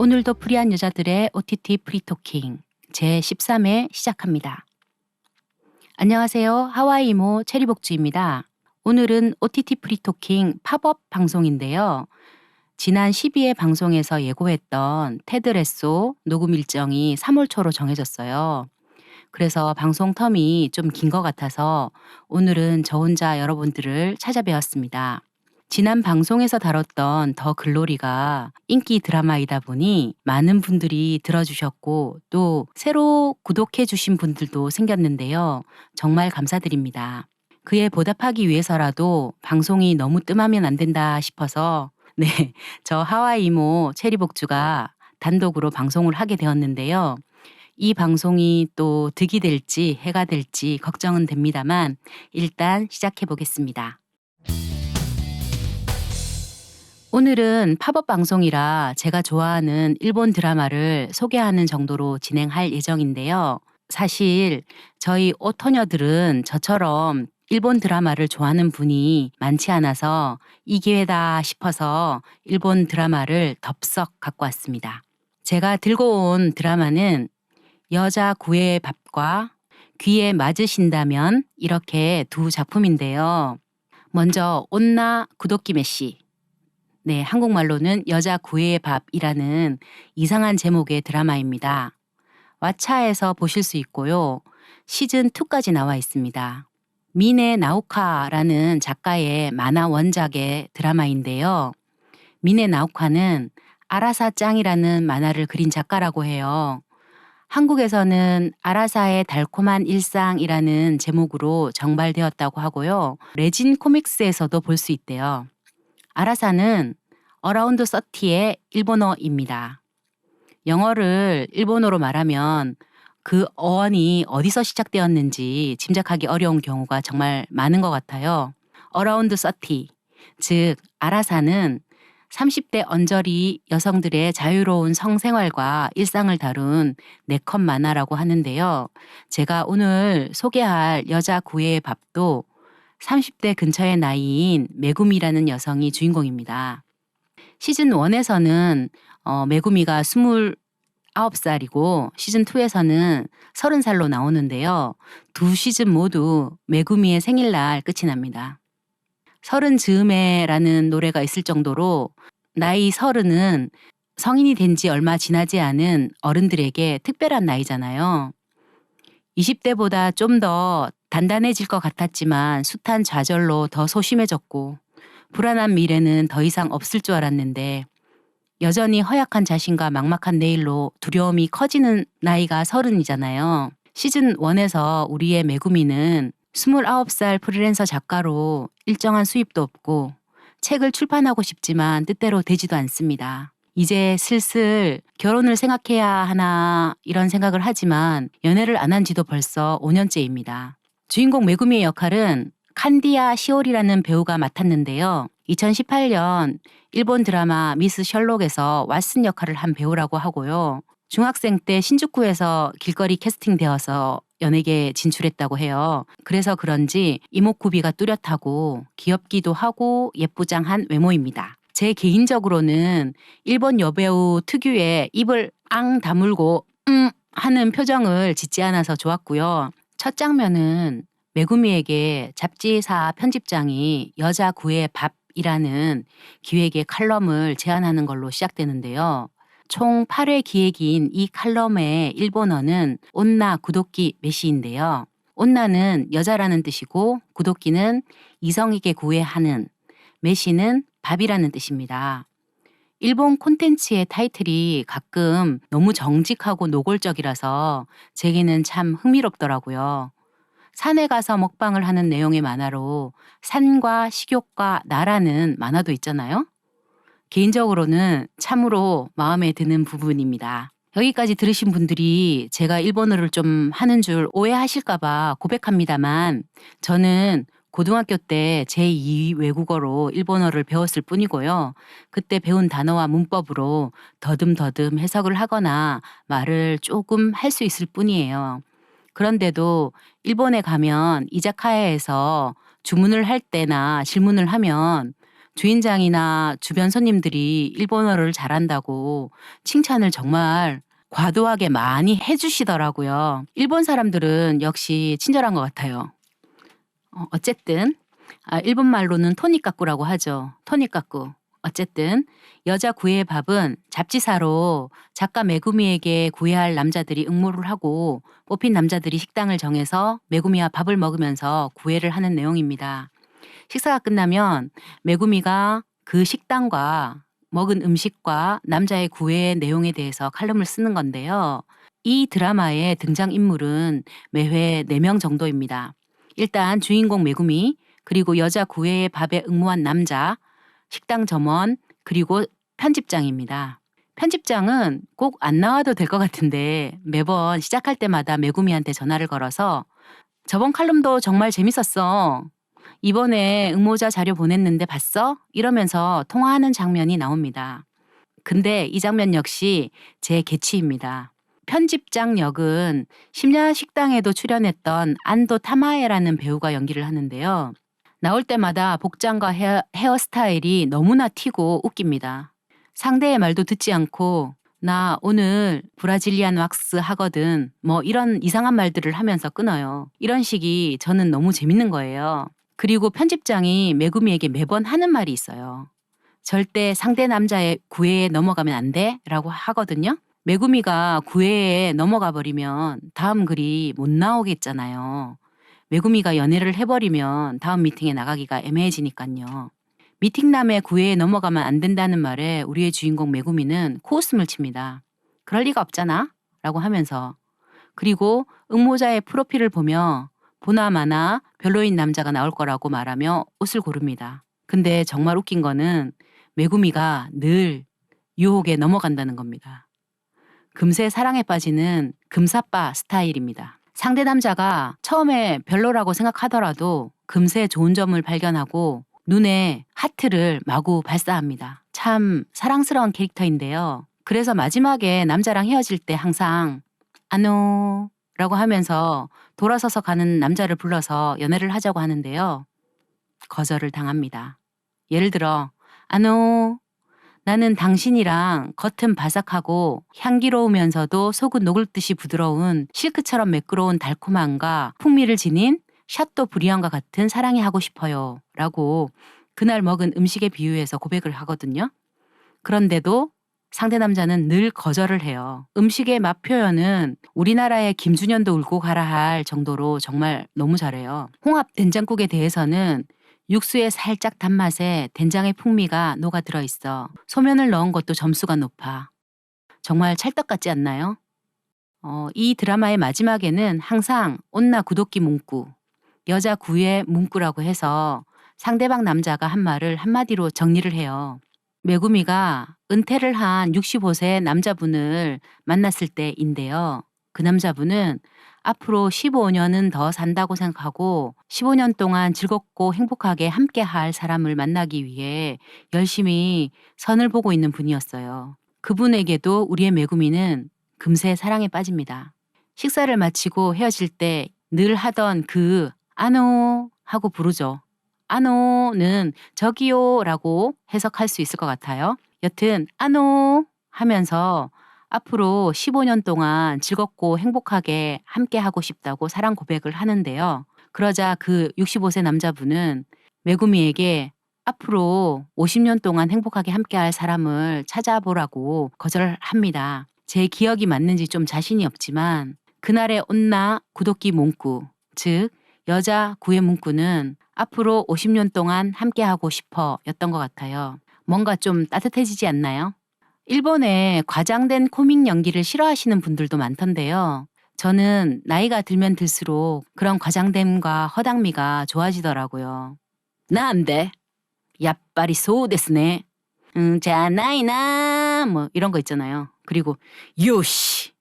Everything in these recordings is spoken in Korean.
오늘도 프리한 여자들의 OTT 프리토킹 제13회 시작합니다. 안녕하세요. 하와이 이모 체리복주입니다. 오늘은 OTT 프리토킹 팝업 방송인데요. 지난 12회 방송에서 예고했던 테드 레소 녹음 일정이 3월 초로 정해졌어요. 그래서 방송 텀이 좀 긴 것 같아서 오늘은 저 혼자 여러분들을 찾아뵈었습니다. 지난 방송에서 다뤘던 더 글로리가 인기 드라마이다 보니 많은 분들이 들어주셨고 또 새로 구독해 주신 분들도 생겼는데요. 정말 감사드립니다. 그에 보답하기 위해서라도 방송이 너무 뜸하면 안 된다 싶어서 저 하와이 이모 체리복주가 단독으로 방송을 하게 되었는데요. 이 방송이 또 득이 될지 해가 될지 걱정은 됩니다만 일단 시작해 보겠습니다. 오늘은 팝업 방송이라 제가 좋아하는 일본 드라마를 소개하는 정도로 진행할 예정인데요. 사실 저희 오토녀들은 저처럼 일본 드라마를 좋아하는 분이 많지 않아서 이 기회다 싶어서 일본 드라마를 덥석 갖고 왔습니다. 제가 들고 온 드라마는 여자 구애의 밥과 귀에 맞으신다면 이렇게 두 작품인데요. 먼저 온나 구도끼메시, 한국말로는 여자 구애의 밥이라는 이상한 제목의 드라마입니다. 왓챠에서 보실 수 있고요. 시즌2까지 나와 있습니다. 미네 나오카라는 작가의 만화 원작의 드라마인데요. 미네 나오카는 아라사 짱이라는 만화를 그린 작가라고 해요. 한국에서는 아라사의 달콤한 일상이라는 제목으로 정발되었다고 하고요. 레진 코믹스에서도 볼 수 있대요. 아라사는 어라운드 30의 일본어입니다. 영어를 일본어로 말하면 그 어원이 어디서 시작되었는지 짐작하기 어려운 경우가 정말 많은 것 같아요. 어라운드 30, 즉 아라사는 30대 언저리 여성들의 자유로운 성생활과 일상을 다룬 네컷 만화라고 하는데요. 제가 오늘 소개할 여자 구애의 밥도 30대 근처의 나이인 메구미라는 여성이 주인공입니다. 시즌 1에서는 메구미가 29살이고 시즌 2에서는 30살로 나오는데요. 두 시즌 모두 메구미의 생일날 끝이 납니다. 30 즈음에라는 노래가 있을 정도로 나이 30은 성인이 된 지 얼마 지나지 않은 어른들에게 특별한 나이잖아요. 20대보다 좀 더 단단해질 것 같았지만 숱한 좌절로 더 소심해졌고 불안한 미래는 더 이상 없을 줄 알았는데 여전히 허약한 자신과 막막한 내일로 두려움이 커지는 나이가 30이잖아요. 시즌 1에서 우리의 메구미는 29살 프리랜서 작가로 일정한 수입도 없고 책을 출판하고 싶지만 뜻대로 되지도 않습니다. 이제 슬슬 결혼을 생각해야 하나 이런 생각을 하지만 연애를 안 한 지도 벌써 5년째입니다. 주인공 메구미의 역할은 칸디야 시오리라는 배우가 맡았는데요. 2018년 일본 드라마 미스 셜록에서 왓슨 역할을 한 배우라고 하고요. 중학생 때 신주쿠에서 길거리 캐스팅되어서 연예계에 진출했다고 해요. 그래서 그런지 이목구비가 뚜렷하고 귀엽기도 하고 예쁘장한 외모입니다. 제 개인적으로는 일본 여배우 특유의 입을 앙 다물고 하는 표정을 짓지 않아서 좋았고요. 첫 장면은 메구미에게 잡지사 편집장이 여자 구애의 밥이라는 기획의 칼럼을 제안하는 걸로 시작되는데요. 총 8회 기획인 이 칼럼의 일본어는 온나 구도끼 메시인데요. 온나는 여자라는 뜻이고 구도끼는 이성에게 구애하는, 메시는 밥이라는 뜻입니다. 일본 콘텐츠의 타이틀이 가끔 너무 정직하고 노골적이라서 제게는 참 흥미롭더라고요. 산에 가서 먹방을 하는 내용의 만화로 산과 식욕과 나라는 만화도 있잖아요. 개인적으로는 참으로 마음에 드는 부분입니다. 여기까지 들으신 분들이 제가 일본어를 좀 하는 줄 오해하실까봐 고백합니다만 저는 고등학교 때 제2 외국어로 일본어를 배웠을 뿐이고요. 그때 배운 단어와 문법으로 더듬더듬 해석을 하거나 말을 조금 할 수 있을 뿐이에요. 그런데도 일본에 가면 이자카야에서 주문을 할 때나 질문을 하면 주인장이나 주변 손님들이 일본어를 잘한다고 칭찬을 정말 과도하게 많이 해주시더라고요. 일본 사람들은 역시 친절한 것 같아요. 어쨌든 일본 말로는 토니까꾸라고 하죠. 토니까꾸. 어쨌든 여자 구애의 밥은 잡지사로 작가 메구미에게 구애할 남자들이 응모를 하고 뽑힌 남자들이 식당을 정해서 메구미와 밥을 먹으면서 구애를 하는 내용입니다. 식사가 끝나면 메구미가 그 식당과 먹은 음식과 남자의 구애의 내용에 대해서 칼럼을 쓰는 건데요. 이 드라마의 등장인물은 매회 4명 정도입니다. 일단 주인공 메구미, 그리고 여자 구애의 밥에 응모한 남자, 식당 점원, 그리고 편집장입니다. 편집장은 꼭 안 나와도 될 것 같은데 매번 시작할 때마다 메구미한테 전화를 걸어서 저번 칼럼도 정말 재밌었어. 이번에 응모자 자료 보냈는데 봤어? 이러면서 통화하는 장면이 나옵니다. 근데 이 장면 역시 제 개취입니다. 편집장 역은 심야 식당에도 출연했던 안도 타마에라는 배우가 연기를 하는데요. 나올 때마다 복장과 헤어스타일이 너무나 튀고 웃깁니다. 상대의 말도 듣지 않고 나 오늘 브라질리안 왁스 하거든 뭐 이런 이상한 말들을 하면서 끊어요. 이런 식이 저는 너무 재밌는 거예요. 그리고 편집장이 메구미에게 매번 하는 말이 있어요. 절대 상대 남자의 구애에 넘어가면 안 돼 라고 하거든요. 메구미가 구애에 넘어가 버리면 다음 글이 못 나오겠잖아요. 메구미가 연애를 해버리면 다음 미팅에 나가기가 애매해지니까요. 미팅남의 구애에 넘어가면 안 된다는 말에 우리의 주인공 메구미는 코웃음을 칩니다. 그럴 리가 없잖아 라고 하면서, 그리고 응모자의 프로필을 보며 보나마나 별로인 남자가 나올 거라고 말하며 옷을 고릅니다. 근데 정말 웃긴 거는 메구미가 늘 유혹에 넘어간다는 겁니다. 금세 사랑에 빠지는 금사빠 스타일입니다. 상대 남자가 처음에 별로라고 생각하더라도 금세 좋은 점을 발견하고 눈에 하트를 마구 발사합니다. 참 사랑스러운 캐릭터인데요. 그래서 마지막에 남자랑 헤어질 때 항상 아노 라고 하면서 돌아서서 가는 남자를 불러서 연애를 하자고 하는데요. 거절을 당합니다. 예를 들어 아노, 나는 당신이랑 겉은 바삭하고 향기로우면서도 속은 녹을 듯이 부드러운 실크처럼 매끄러운 달콤함과 풍미를 지닌 샤또 브리앙과 같은 사랑이 하고 싶어요 라고 그날 먹은 음식에 비유해서 고백을 하거든요. 그런데도 상대 남자는 늘 거절을 해요. 음식의 맛 표현은 우리나라의 김준현도 울고 가라 할 정도로 정말 너무 잘해요. 홍합 된장국에 대해서는 육수의 살짝 단맛에 된장의 풍미가 녹아들어 있어. 소면을 넣은 것도 점수가 높아. 정말 찰떡 같지 않나요? 이 드라마의 마지막에는 항상 온나 구독기 문구, 여자 구의 문구라고 해서 상대방 남자가 한 말을 한마디로 정리를 해요. 메구미가 은퇴를 한 65세 남자분을 만났을 때인데요. 그 남자분은 앞으로 15년은 더 산다고 생각하고 15년 동안 즐겁고 행복하게 함께 할 사람을 만나기 위해 열심히 선을 보고 있는 분이었어요. 그분에게도 우리의 메구미는 금세 사랑에 빠집니다. 식사를 마치고 헤어질 때 늘 하던 그 아노 하고 부르죠. 아노는 저기요 라고 해석할 수 있을 것 같아요. 여튼 아노 하면서 앞으로 15년 동안 즐겁고 행복하게 함께 하고 싶다고 사랑 고백을 하는데요. 그러자 그 65세 남자분은 메구미에게 앞으로 50년 동안 행복하게 함께 할 사람을 찾아보라고 거절합니다. 제 기억이 맞는지 좀 자신이 없지만 그날의 온나 구독기 문구, 즉 여자 구의 문구는 앞으로 50년 동안 함께하고 싶어 였던 것 같아요. 뭔가 좀 따뜻해지지 않나요? 일본에 과장된 코믹 연기를 싫어하시는 분들도 많던데요. 저는 나이가 들면 들수록 그런 과장됨과 허당미가 좋아지더라고요. 나 안 돼. 야빠리 소 데스네. 자 나이나 뭐 이런 거 있잖아요. 그리고 요시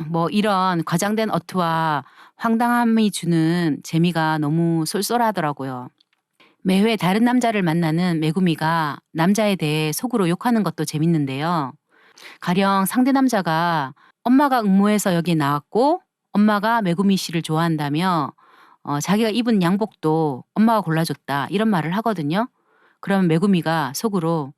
뭐 이런 과장된 어투와 황당함이 주는 재미가 너무 쏠쏠하더라고요. 매회 다른 남자를 만나는 메구미가 남자에 대해 속으로 욕하는 것도 재밌는데요. 가령 상대 남자가 엄마가 응모해서 여기 나왔고 엄마가 메구미 씨를 좋아한다며 자기가 입은 양복도 엄마가 골라줬다 이런 말을 하거든요. 그러면 메구미가 속으로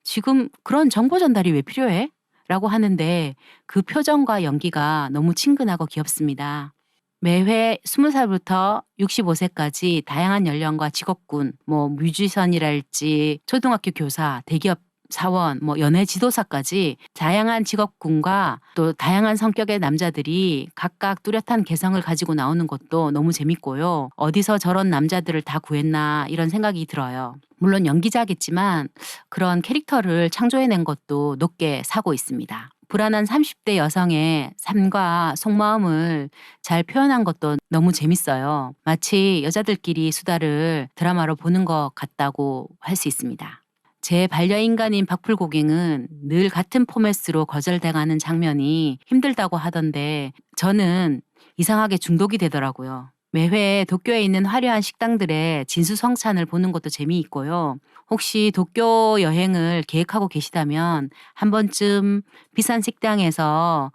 "지금 그런 정보 전달이 왜 필요해?" 라고 하는데 그 표정과 연기가 너무 친근하고 귀엽습니다. 매회 20살부터 65세까지 다양한 연령과 직업군, 뮤지션이랄지 초등학교 교사, 대기업 사원, 연예 지도사까지 다양한 직업군과 또 다양한 성격의 남자들이 각각 뚜렷한 개성을 가지고 나오는 것도 너무 재밌고요. '어디서 저런 남자들을 다 구했나.' 이런 생각이 들어요. 물론 연기자겠지만 그런 캐릭터를 창조해낸 것도 높게 사고 있습니다. 불안한 30대 여성의 삶과 속마음을 잘 표현한 것도 너무 재밌어요. 마치 여자들끼리 수다를 드라마로 보는 것 같다고 할 수 있습니다. 제 반려인간인 박풀고갱은 늘 같은 포맷으로 거절당하는 장면이 힘들다고 하던데 저는 이상하게 중독이 되더라고요. 매회 도쿄에 있는 화려한 식당들의 진수성찬을 보는 것도 재미있고요. 혹시 도쿄 여행을 계획하고 계시다면 한 번쯤 비싼 식당에서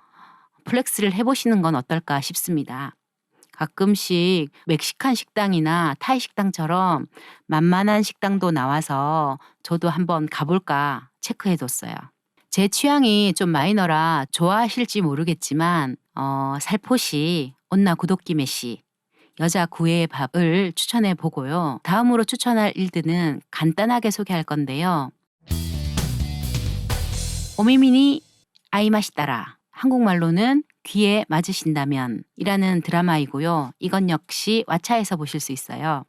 플렉스를 해보시는 건 어떨까 싶습니다. 가끔씩 멕시칸 식당이나 타이 식당처럼 만만한 식당도 나와서 저도 한번 가볼까 체크해뒀어요. 제 취향이 좀 마이너라 좋아하실지 모르겠지만 살포시 온나 구독기 메시 여자 구애의 밥을 추천해 보고요. 다음으로 추천할 일들은 간단하게 소개할 건데요. 오미미니 아이마시따라, 한국말로는 귀에 맞으신다면 이라는 드라마이고요. 이건 역시 왓챠에서 보실 수 있어요.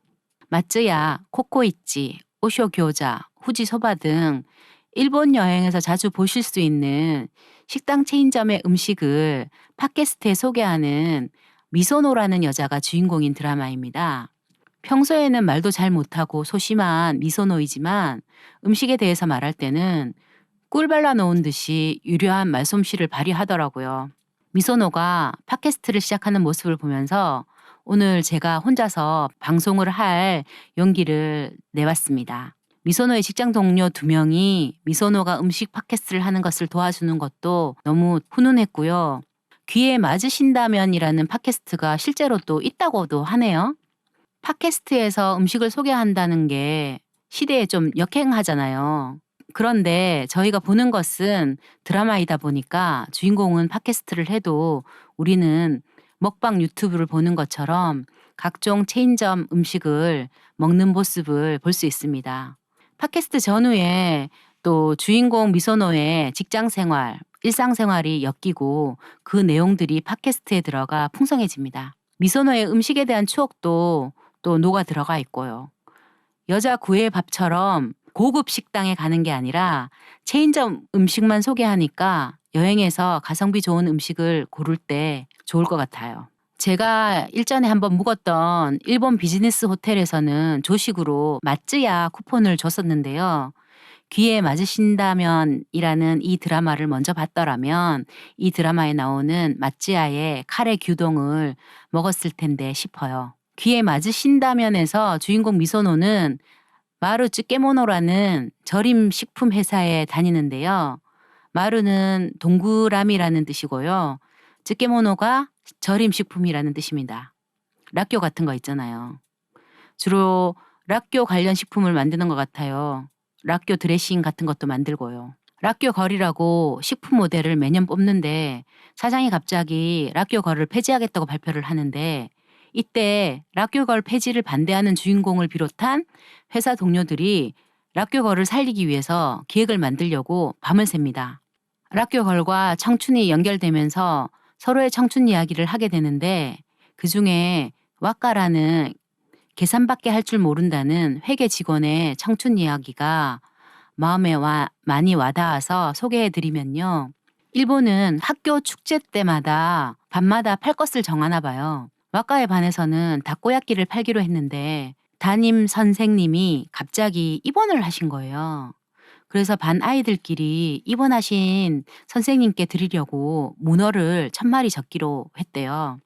마츠야, 코코이치, 오쇼 교자, 후지 소바 등 일본 여행에서 자주 보실 수 있는 식당 체인점의 음식을 팟캐스트에 소개하는 미소노라는 여자가 주인공인 드라마입니다. 평소에는 말도 잘 못하고 소심한 미소노이지만 음식에 대해서 말할 때는 꿀 발라 놓은 듯이 유려한 말솜씨를 발휘하더라고요. 미소노가 팟캐스트를 시작하는 모습을 보면서 오늘 제가 혼자서 방송을 할 용기를 내봤습니다. 미소노의 직장 동료 2명이 미소노가 음식 팟캐스트를 하는 것을 도와주는 것도 너무 훈훈했고요. 귀에 맞으신다면이라는 팟캐스트가 실제로 또 있다고도 하네요. 팟캐스트에서 음식을 소개한다는 게 시대에 좀 역행하잖아요. 그런데 저희가 보는 것은 드라마이다 보니까 주인공은 팟캐스트를 해도 우리는 먹방 유튜브를 보는 것처럼 각종 체인점 음식을 먹는 모습을 볼 수 있습니다. 팟캐스트 전후에 또 주인공 미소노의 직장 생활, 일상생활이 엮이고 그 내용들이 팟캐스트에 들어가 풍성해집니다. 미소노의 음식에 대한 추억도 또 녹아 들어가 있고요. 여자 구애 밥처럼 고급 식당에 가는 게 아니라 체인점 음식만 소개하니까 여행에서 가성비 좋은 음식을 고를 때 좋을 것 같아요. 제가 일전에 한번 묵었던 일본 비즈니스 호텔에서는 조식으로 마츠야 쿠폰을 줬었는데요. 귀에 맞으신다면 이라는 이 드라마를 먼저 봤더라면 이 드라마에 나오는 마츠야의 카레 규동을 먹었을 텐데 싶어요. 귀에 맞으신다면에서 주인공 미소노는 마루 쯔케모노라는 절임 식품 회사에 다니는데요. 마루는 동그라미라는 뜻이고요. 쯔케모노가 절임 식품이라는 뜻입니다. 락교 같은 거 있잖아요. 주로 락교 관련 식품을 만드는 것 같아요. 락교 드레싱 같은 것도 만들고요. 락교 걸이라고 식품 모델을 매년 뽑는데 사장이 갑자기 락교 걸을 폐지하겠다고 발표를 하는데 이때 락교걸 폐지를 반대하는 주인공을 비롯한 회사 동료들이 락교걸을 살리기 위해서 기획을 만들려고 밤을 샙니다. 락교걸과 청춘이 연결되면서 서로의 청춘 이야기를 하게 되는데 그중에 와까라는 계산밖에 할 줄 모른다는 회계 직원의 청춘 이야기가 마음에 많이 와닿아서 소개해드리면요. 일본은 학교 축제 때마다 밤마다 팔 것을 정하나 봐요. 와카의 반에서는 다코야끼를 팔기로 했는데 담임 선생님이 갑자기 입원을 하신 거예요. 그래서 반 아이들끼리 입원하신 선생님께 드리려고 문어를 1000마리 접기로 했대요.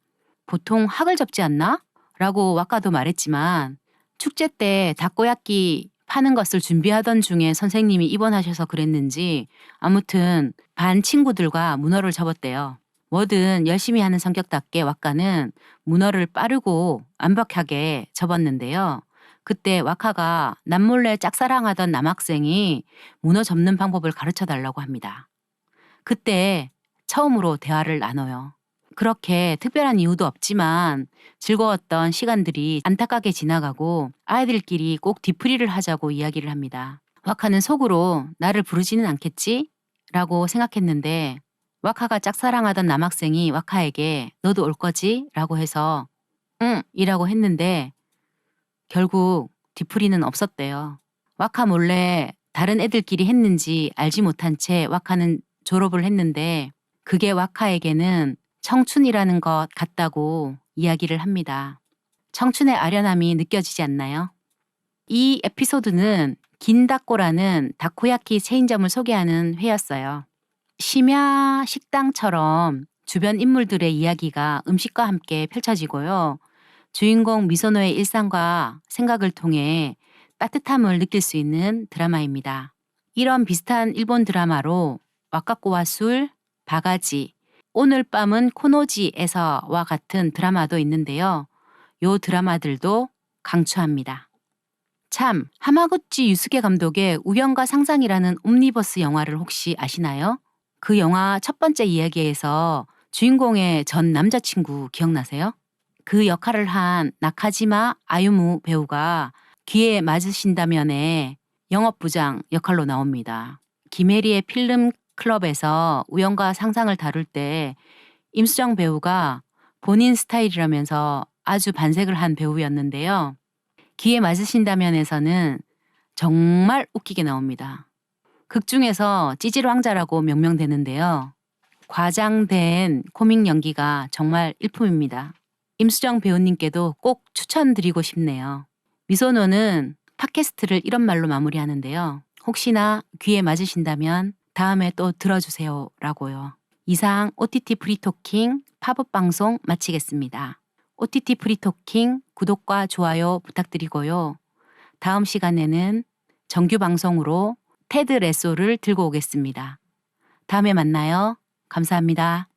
보통 학을 접지 않나? 라고 와카도 말했지만 축제 때 다코야끼 파는 것을 준비하던 중에 선생님이 입원하셔서 그랬는지 아무튼 반 친구들과 문어를 접었대요. 뭐든 열심히 하는 성격답게 와카는 문어를 빠르고 완벽하게 접었는데요. 그때 와카가 남몰래 짝사랑하던 남학생이 문어 접는 방법을 가르쳐 달라고 합니다. 그때 처음으로 대화를 나눠요. 그렇게 특별한 이유도 없지만 즐거웠던 시간들이 안타깝게 지나가고 아이들끼리 꼭 뒤풀이를 하자고 이야기를 합니다. 와카는 속으로 나를 부르지는 않겠지? 라고 생각했는데 와카가 짝사랑하던 남학생이 와카에게 너도 올 거지? 라고 해서 응! 이라고 했는데 결국 뒤풀이는 없었대요. 와카 몰래 다른 애들끼리 했는지 알지 못한 채 와카는 졸업을 했는데 그게 와카에게는 청춘이라는 것 같다고 이야기를 합니다. 청춘의 아련함이 느껴지지 않나요? 이 에피소드는 긴다꼬라는 다코야키 체인점을 소개하는 회였어요. 심야 식당처럼 주변 인물들의 이야기가 음식과 함께 펼쳐지고요. 주인공 미소노의 일상과 생각을 통해 따뜻함을 느낄 수 있는 드라마입니다. 이런 비슷한 일본 드라마로 와카코와 술, 바가지, 오늘 밤은 코노지에서와 같은 드라마도 있는데요. 요 드라마들도 강추합니다. 참, 하마구치 유스케 감독의 우연과 상상이라는 옴니버스 영화를 혹시 아시나요? 그 영화 첫 번째 이야기에서 주인공의 전 남자친구 기억나세요? 그 역할을 한 나카지마 아유무 배우가 귀에 맞으신다면에 영업부장 역할로 나옵니다. 김혜리의 필름 클럽에서 우연과 상상을 다룰 때 임수정 배우가 본인 스타일이라면서 아주 반색을 한 배우였는데요. 귀에 맞으신다면에서는 정말 웃기게 나옵니다. 극 중에서 찌질 왕자라고 명명되는데요. 과장된 코믹 연기가 정말 일품입니다. 임수정 배우님께도 꼭 추천드리고 싶네요. 미소노는 팟캐스트를 이런 말로 마무리하는데요. 혹시나 귀에 맞으신다면 다음에 또 들어주세요 라고요. 이상 OTT 프리토킹 팝업 방송 마치겠습니다. OTT 프리토킹 구독과 좋아요 부탁드리고요. 다음 시간에는 정규 방송으로 테드 레소를 들고 오겠습니다. 다음에 만나요. 감사합니다.